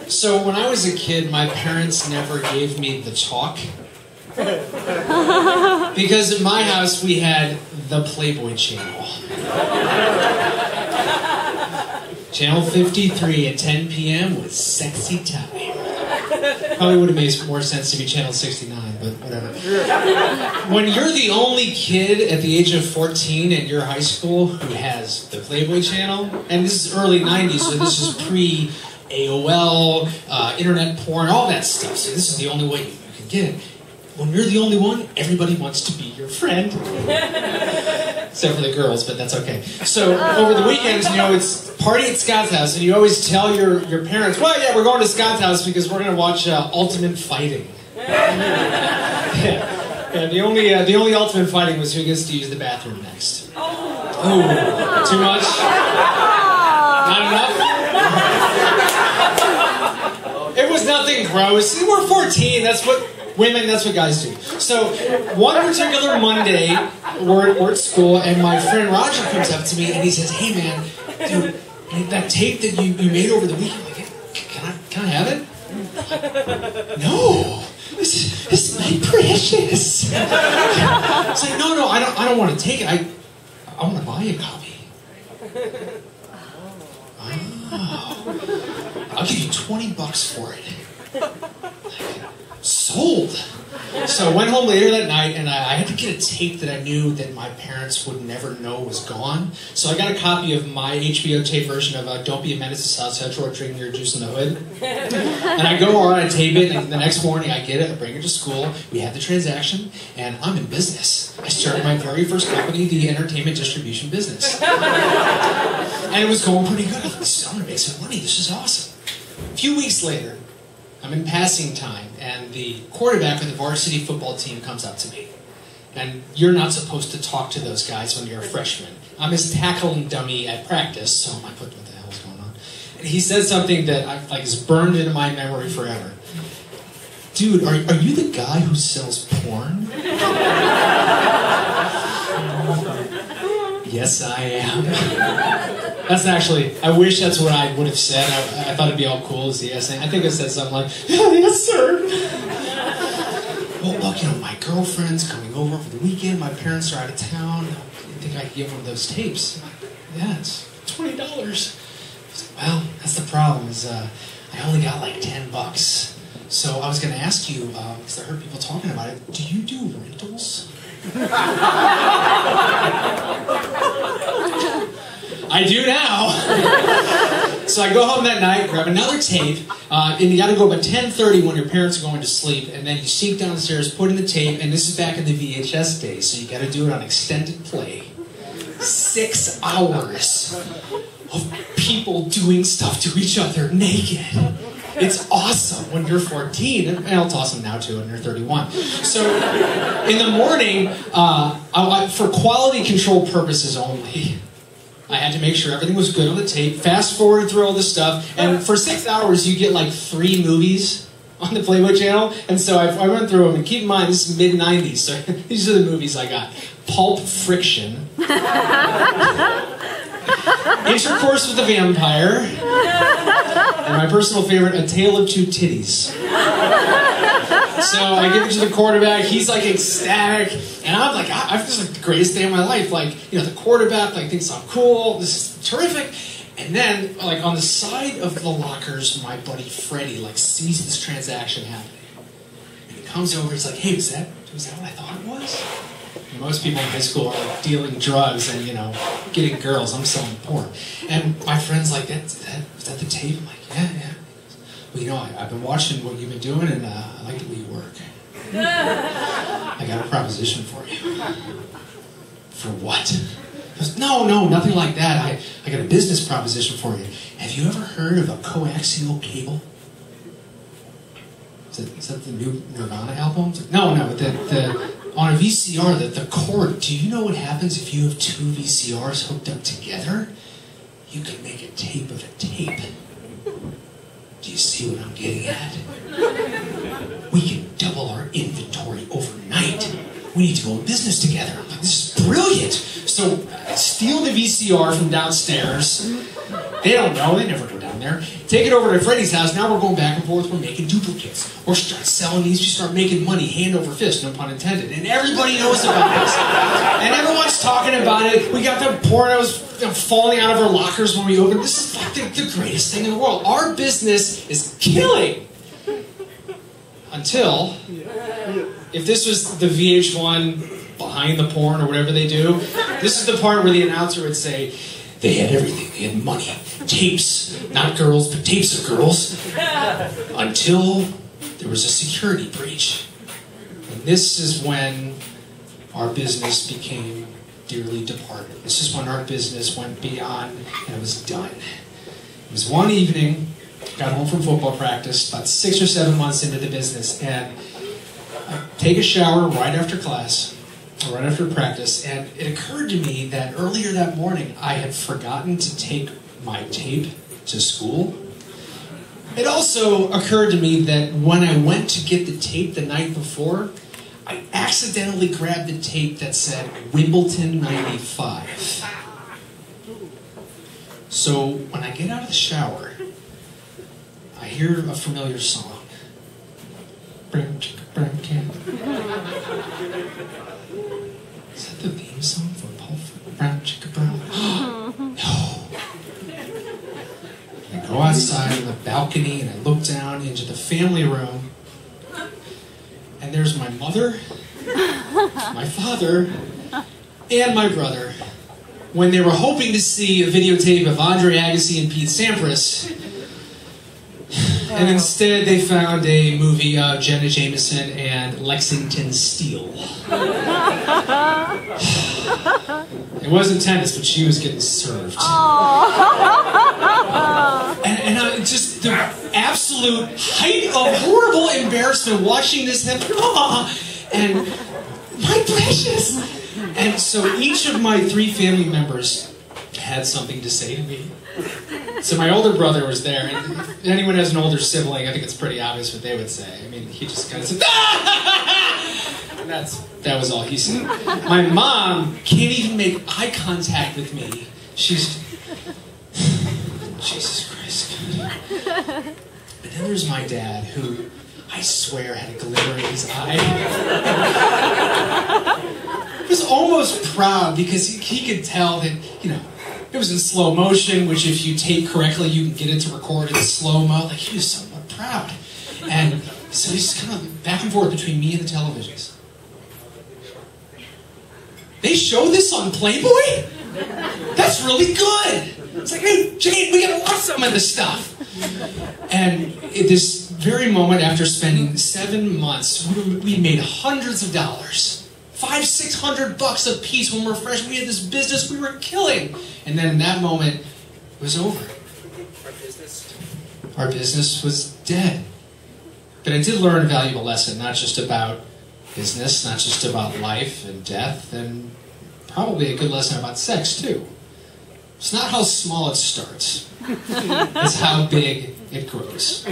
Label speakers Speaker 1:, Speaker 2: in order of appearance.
Speaker 1: So when I was a kid, my parents never gave me the talk. Because at my house, we had the Playboy channel. Channel 53 at 10 p.m. was sexy time. Probably would have made more sense to be Channel 69, but whatever. When you're the only kid at the age of 14 at your high school who has the Playboy channel, and this is early 90s, so this is pre-AOL, internet porn, all that stuff, so this is the only way you can get it. When you're the only one, everybody wants to be your friend. Except for the girls, but that's okay. So over the weekends, you know, it's party at Scott's house, and you always tell your parents, well, yeah, we're going to Scott's house because we're going to watch Ultimate Fighting. Yeah, the only Ultimate Fighting was who gets to use the bathroom next. Oh, too much? Not enough? It was nothing gross. We're 14, that's what guys do. So, one particular Monday, we're at school, and my friend Roger comes up to me, and he says, hey man, dude, that tape that you made over the weekend, like, can I have it? No, this is my precious. It's like, no, I don't want to take it. I want to buy a copy. Oh, I'll give you $20 for it. Sold. So I went home later that night, and I had to get a tape that I knew that my parents would never know was gone. So I got a copy of my HBO tape version of Don't Be a Menace to South Central or Drinking Your Juice in the Hood. And I go on, I tape it, and the next morning I get it, I bring it to school, we have the transaction, and I'm in business. I started my very first company, the entertainment distribution business. And it was going pretty good. I thought, I'm going to make some money, this is awesome. A few weeks later, I'm in passing time, and the quarterback of the varsity football team comes up to me. And you're not supposed to talk to those guys when you're a freshman. I'm his tackling dummy at practice, so I'm like, what the hell is going on? And he said something that is burned into my memory forever. Dude, are you the guy who sells porn? Yes, I am. That's actually, I wish that's what I would have said. I thought it'd be all cool as the yes. I think I said something like, yes, sir. Well, look, you know, my girlfriend's coming over for the weekend. My parents are out of town. I think I could give one of those tapes. Yeah, it's $20. Well, that's the problem is I only got like $10. So I was going to ask you, because I heard people talking about it, do you do rentals? I do now. So I go home that night, grab another tape, and you got to go about 10:30 when your parents are going to sleep, and then you sneak downstairs, put in the tape, and this is back in the VHS days, so you got to do it on extended play. 6 hours of people doing stuff to each other naked. It's awesome when you're 14, and it's awesome now too when you're 31. So in the morning, for quality control purposes only, I had to make sure everything was good on the tape, fast forward through all this stuff, and for 6 hours you get like 3 movies on the Playboy channel, and so I went through them, and keep in mind this is mid-90s, so these are the movies I got. Pulp Friction, Intercourse with a Vampire, and my personal favorite, A Tale of Two Titties. So I give it to the quarterback, he's like ecstatic, and I'm like, this is like the greatest day of my life. Like, you know, the quarterback like thinks I'm cool, this is terrific. And then, like on the side of the lockers, my buddy Freddie like sees this transaction happening. And he comes over, he's like, hey, was that what I thought it was? And most people in high school are like dealing drugs and, you know, getting girls. I'm selling porn. And my friend's like, is that the tape? I'm like, yeah. Well, you know, I've been watching what you've been doing, and I like the way you work. I got a proposition for you. For what? He goes, no, nothing like that. I got a business proposition for you. Have you ever heard of a coaxial cable? Is that the new Nirvana album? No, on a VCR, the cord, do you know what happens if you have 2 VCRs hooked up together? You can make a tape of a tape. Do you see what I'm getting at? We can double our inventory overnight. We need to go in business together. I'm like, this is brilliant. So I steal the VCR from downstairs. They don't know. They never go down on there. Take it over to Freddie's house. Now we're going back and forth. We're making duplicates. We're start selling these. We start making money, hand over fist, no pun intended. And everybody knows about this. And everyone's talking about it. We got the pornos falling out of our lockers when we opened. This is like the greatest thing in the world. Our business is killing. Until, if this was the VH1 behind the porn or whatever they do, this is the part where the announcer would say, they had everything. They had money, tapes, not girls, but tapes of girls, until there was a security breach. And this is when our business became dearly departed. This is when our business went beyond and it was done. It was one evening, got home from football practice, about 6 or 7 months into the business, and I take a shower right after class, right after practice, and it occurred to me that earlier that morning I had forgotten to take my tape to school. It also occurred to me that when I went to get the tape the night before, I accidentally grabbed the tape that said Wimbledon 95. So when I get out of the shower, I hear a familiar song. Brown chicken, brown can. Is that the theme song for Pulp? Brown chicken, brown? No. I go outside on the balcony and I look down into the family room, and there's my mother, my father, and my brother. When they were hoping to see a videotape of Andre Agassi and Pete Sampras, and instead they found a movie of Jenna Jameson and Lexington Steele. It wasn't tennis, but she was getting served. And just the absolute height of horrible embarrassment watching this happen. And my precious. And so each of my 3 family members had something to say to me. So my older brother was there, and if anyone has an older sibling, I think it's pretty obvious what they would say. I mean, he just kind of said, ah! And that was all he said. My mom can't even make eye contact with me. She's, Jesus Christ. And then there's my dad, who I swear had a glimmer in his eye. He was almost proud because he could tell that, you know, it was in slow motion, which if you tape correctly, you can get it to record in slow-mo. Like, he was somewhat proud. And so he's kind of back and forth between me and the televisions. They show this on Playboy? That's really good. It's like, hey, Jane, we gotta watch some of this stuff. And at this very moment, after spending 7 months, we made hundreds of dollars. $500-600 a piece when we were fresh. We had this business we were killing. And then in that moment, it was over. Our business was dead. But I did learn a valuable lesson, not just about business, not just about life and death, and probably a good lesson about sex, too. It's not how small it starts. It's how big it grows.